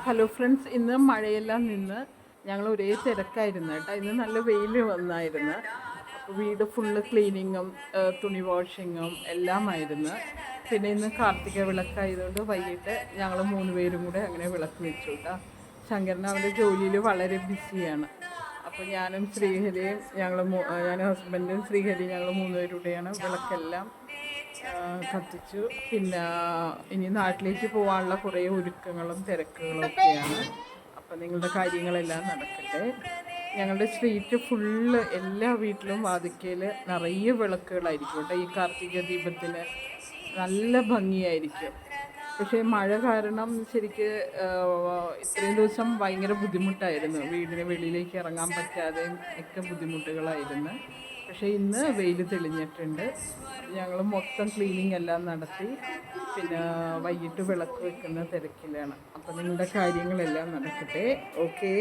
Hello friends, ഇന്ന് മഴയെല്ലാം നിന്ന് ഞങ്ങൾ ഒരേ തിരക്കായിരുന്നു കേട്ടോ. ഇന്ന് നല്ല വെയിൽ വന്നായിരുന്നു. അപ്പോൾ വീട് ഫുള്ള് ക്ലീനിങ്ങും തുണി വാഷിങ്ങും എല്ലാമായിരുന്നു. പിന്നെ ഇന്ന് കാർത്തിക വിളക്കായതുകൊണ്ട് വൈകിട്ട് ഞങ്ങൾ 3 പേരും കൂടെ അങ്ങനെ വിളക്ക് വെച്ചു കേട്ടോ. ശങ്കരൻ അവൻ്റെ ജോലിയിൽ വളരെ ബിസിയാണ്. അപ്പോൾ ഞാനും ശ്രീഹരിയും ഞാനും ഹസ്ബൻഡും ശ്രീഹരിയും ഞങ്ങൾ 3 പേരുടെയാണ് വിളക്കെല്ലാം കത്തിച്ചു. പിന്നെ ഇനി നാട്ടിലേക്ക് പോകാനുള്ള കുറേ ഒരുക്കങ്ങളും തിരക്കുകളും ഒക്കെയാണ്. അപ്പം നിങ്ങളുടെ കാര്യങ്ങളെല്ലാം നടക്കട്ടെ. ഞങ്ങളുടെ സ്ട്രീറ്റ് ഫുള്ള് എല്ലാ വീട്ടിലും വാതിക്കയിൽ നിറയെ വിളക്കുകളായിരിക്കും കേട്ടോ. ഈ കാർത്തിക ദീപത്തിന് നല്ല ഭംഗിയായിരിക്കും. പക്ഷേ മഴ കാരണം ശരിക്ക് ഇത്രയും ദിവസം ഭയങ്കര ബുദ്ധിമുട്ടായിരുന്നു. വീടിന് വെളിയിലേക്ക് ഇറങ്ങാൻ പറ്റാതെയും ഒക്കെ ബുദ്ധിമുട്ടുകളായിരുന്നു. പക്ഷേ ഇന്ന് വെയിൽ തെളിഞ്ഞിട്ടുണ്ട്. ഞങ്ങൾ മൊത്തം ക്ലീനിങ് എല്ലാം നടത്തി. പിന്നെ വൈകിട്ട് വിളക്ക് വെക്കുന്ന തിരക്കിലാണ്. അപ്പോൾ നിങ്ങളുടെ കാര്യങ്ങളെല്ലാം നടക്കട്ടെ. ഓക്കേ.